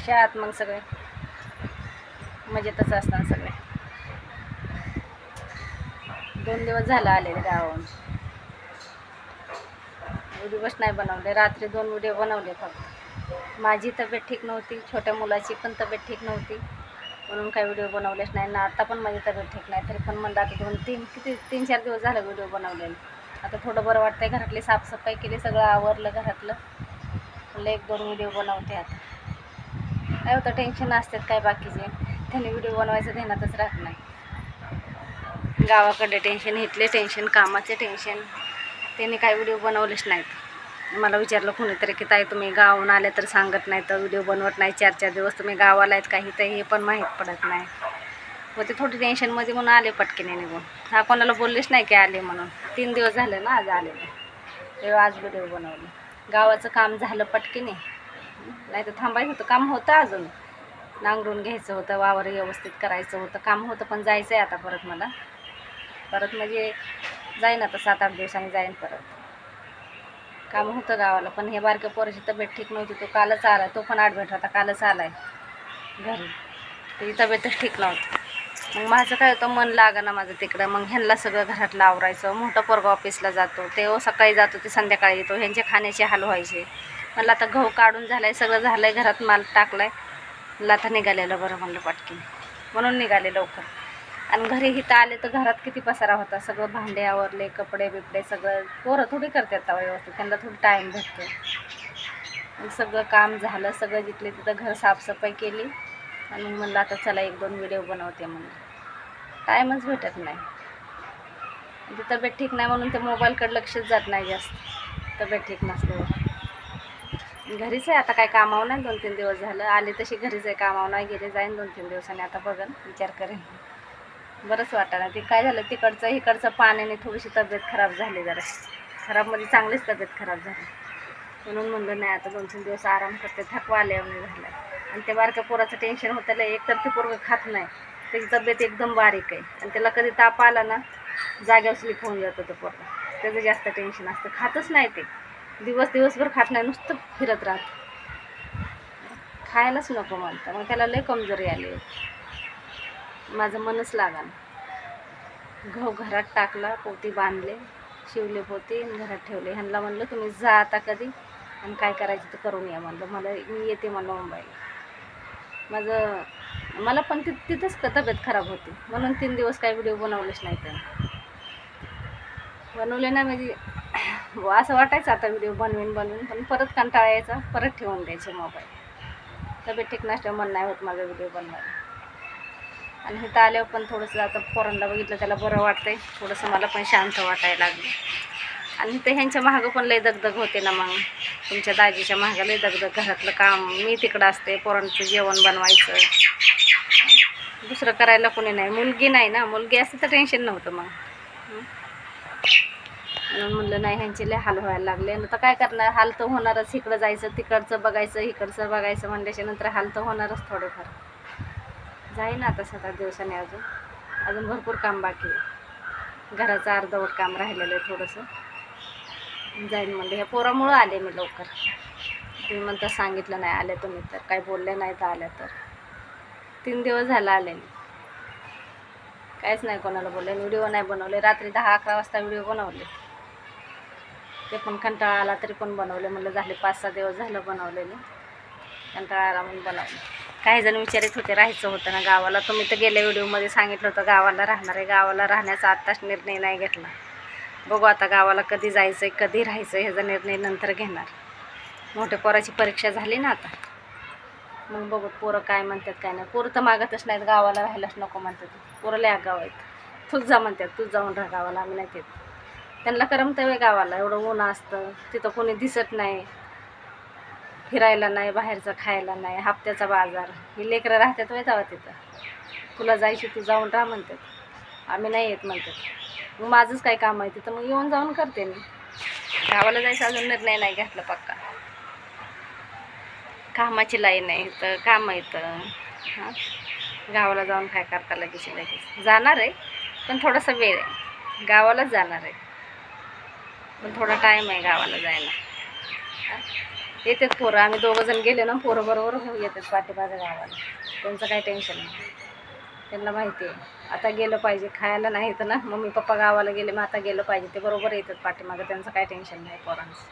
कशा आहात मग सगळे? मजेतच असतात सगळे. 2 दिवस झाला आलेले गावाहून. व्हिडिओच नाही बनवले. रात्री 2 व्हिडिओ बनवले फक्त. माझी तब्येत ठीक नव्हती, छोट्या मुलाची पण तब्येत ठीक नव्हती, म्हणून काही व्हिडिओ बनवलेच नाही ना. आता पण माझी तब्येत ठीक नाही, तरी पण म्हणलं आता 3-4 दिवस झालं व्हिडिओ बनवलेले. आता थोडं बरं वाटतंय. घरातली साफसफाई केली, सगळं आवरलं घरातलं. म्हणलं 1-2 व्हिडिओ बनवते आता. काय होतं, टेन्शन असतात काय बाकीचे, त्यांनी व्हिडिओ बनवायचं ध्यानातच राहत नाही. गावाकडे टेन्शन, इथले टेन्शन, कामाचे टेन्शन, त्यांनी काय व्हिडिओ बनवलेच नाहीत. मला विचारलं कोणीतरी की ताई तुम्ही गावाहून आले तर सांगत नाही, तर व्हिडिओ बनवत नाही, 4-4 दिवस तुम्ही गावाला आहेत काही, तर हे पण माहीत पडत नाही. व ते थोडी टेन्शनमध्ये म्हणून आले पटकीने निघून. हा कोणाला बोललेच नाही की आले म्हणून. 3 दिवस झाले ना आज आलेले, तेव्हा आज व्हिडिओ बनवले. गावाचं काम झालं पटकीने, नाही तर थांबायचं होतं. काम होतं अजून, नांगरून घ्यायचं होतं, वावर व्यवस्थित करायचं होतं, काम होतं. पण जायचं आहे आता परत मला. परत म्हणजे जाईन आता 7-8 दिवसांनी जाईन परत. काम होतं गावाला, पण हे बारक्या पोराची तब्येत ठीक नव्हती. तो कालच आला, तो पण ॲडमिट होता, कालच आला आहे घरी. त्याची तब्येतच ठीक नव्हती. मग माझं काय होतं, मन लागेना माझं तिकडं. मग ह्यांना सगळं घरातलं आवरायचं. मोठा पोरगा ऑफिसला जातो, ते सकाळी जातो, ते संध्याकाळी येतो. ह्यांचे खाण्याचे हाल व्हायचे. मला आता गहू काढून झाला आहे, सगळं झालं आहे, घरात माल टाकला आहे. मला आता निघालेलं बरं म्हणलं पटकीने, म्हणून निघाले लवकर. आणि घरी इथं आले तर घरात किती पसारा होता. सगळं भांडे आवरले, कपडे बिपडे सगळं. पोरं थोडी करतात तेव्हा व्यवस्थित, त्यांना थोडी टाईम भेटतो. मग सगळं काम झालं, सगळं जिथले तिथं घर साफसफाई केली. आणि मग म्हणलं आता चला 1-2 व्हिडिओ बनवते म्हणून. टाईमच भेटत नाही. ती तब्येत ठीक नाही म्हणून ते मोबाईलकडे लक्षच जात नाही जास्त, तब्येत ठीक नसल्यावर. घरीच आहे आता, काय कामावं नाही. 2-3 दिवस झालं आले तशी घरीच आहे, कामावं नाही गेले. जाईन 2-3 दिवसांनी, आता बघन, विचार करेन. बरंच वाटतं. ते काय झालं, तिकडचं इकडचं पाण्याने थोडीशी तब्येत खराब झाली जरा. खराब म्हणजे चांगलीच तब्येत खराब झाली, म्हणून म्हणलं नाही आता 2-3 दिवस आराम करते. थकवा आल्याने झाला. आणि ते बारक्या पोराचं टेन्शन होतं. एक तर ते पोरगं खात नाही, त्याची तब्येत एकदम बारीक आहे. आणि त्याला कधी ताप आला ना, जाग्यावर स्लिप होऊन जातं ते पोरगं. त्याचं जास्त टेन्शन असतं. खातच नाही ते, दिवसभर खात नाही, नुसतं फिरत राहतं. खायलाच नको म्हणतं. मग त्याला लय कमजोरी आली. माझं मनच लागा ना. गहू घरात टाकला, पोती बांधले, शिवले पोती आणि घरात ठेवले. ह्यांना म्हणलं तुम्ही जा आता कधी, आणि काय करायचं तर करून या म्हणलं. मी येते म्हणलं मुंबईला. मला पण तिथंच तब्येत खराब होती, म्हणून 3 दिवस काही व्हिडिओ बनवलेच नाही. तर बनवले ना, म्हणजे असं वाटायचं आता व्हिडिओ बनवीन, पण परत कंटाळा यायचा, परत ठेवून द्यायचे मोबाईल. तब्येत ठीक नसल्यावर मन नाही होत माझं व्हिडिओ बनवायला. आणि इथं आल्यावर पण थोडंसं आता पोरांना बघितलं, त्याला बरं वाटतंय थोडंसं, मला पण शांत वाटायला लागलं. आणि इथं ह्यांच्या मागं पण लय दगदग होते ना. मग तुमच्या दाजीच्या मागं लय दगदग, घरातलं काम. मी तिकडं असते, पोरांचं जेवण बनवायचं, दुसरं करायला कोणी नाही. मुलगी नाही ना, मुलगी असते तर टेन्शन नव्हतं. मग म्हणून म्हणलं नाही, ह्यांचे लय हाल व्हायला लागले. आता काय करणार, हाल तर होणारच. इकडं जायचं, तिकडचं बघायचं, इकडचं बघायचं म्हणल्याच्या नंतर हाल तर होणारच थोडेफार. जाईन आता 7-8 दिवसांनी. अजून भरपूर काम बाकी आहे. घराचं अर्धवट काम राहिलेलं आहे थोडंसं. जाईन म्हणलं. ह्या पोरामुळं आले मी लवकर. तुम्ही म्हणता सांगितलं नाही आले तुम्ही, तर काही बोलले नाही तर आल्या. तर 3 दिवस झालं आले मी, काहीच नाही कोणाला बोलले. व्हिडिओ नाही बनवले. रात्री 10-11 वाजता व्हिडिओ बनवले, ते पण कंटाळा आला तरी पण बनवले. म्हणलं झाले 5-6 दिवस झालं बनवलेले, कंटाळा आला म्हणून बनवले. काही जण विचारित होते राहायचं होतं ना गावाला. तुम्ही तर गेल्या व्हिडिओमध्ये सांगितलं होतं गावाला राहणार आहे. गावाला राहण्याचा आत्ताच निर्णय नाही घेतला. बघू आता गावाला कधी जायचं आहे, कधी राहायचं, ह्याचा निर्णय नंतर घेणार. मोठ्या पोराची परीक्षा झाली ना आता, मग बघू पोरं काय म्हणतात काय नाही. पोरं तर मागतच नाहीत, गावाला राहायलाच नको म्हणतात. पोरं लय आगाव आहेत. तूच जा म्हणतात, तूच जाऊन राहा गावाला, आम्ही नाही येत. त्यांना करमतं वेळ गावाला, एवढं ऊन असतं, तिथं कोणी दिसत नाही, फिरायला नाही, बाहेरचं खायला नाही, हप्त्याचा बाजार. ही लेकरं राहतात वय तेव्हा तिथं. तुला जायची तू जाऊन राहा म्हणतात, आम्ही नाही येत म्हणतात. मग माझंच काय काम आहे तिथं, मग येऊन जाऊन करते मी. गावाला जायचा अजून निर्णय नाही घेतला पक्का. कामाची लाईन आहे तर काम येतं. हां, गावाला जाऊन काय करता लगेच जाणार आहे, पण थोडासा वेळ आहे. गावालाच जाणार आहे, पण थोडा टाईम आहे गावाला जायला. येतात पोरं, आम्ही दोघं जण गेले ना पोरं बरोबर येतात पाठीमागं गावाला. त्यांचं काही टेन्शन नाही, त्यांना माहिती आहे आता गेलं पाहिजे. खायला नाही तर ना मम्मी पप्पा गावाला गेले, मग आता गेलं पाहिजे, ते बरोबर येतात पाठीमागं. त्यांचं काही टेन्शन नाही पोरांचं.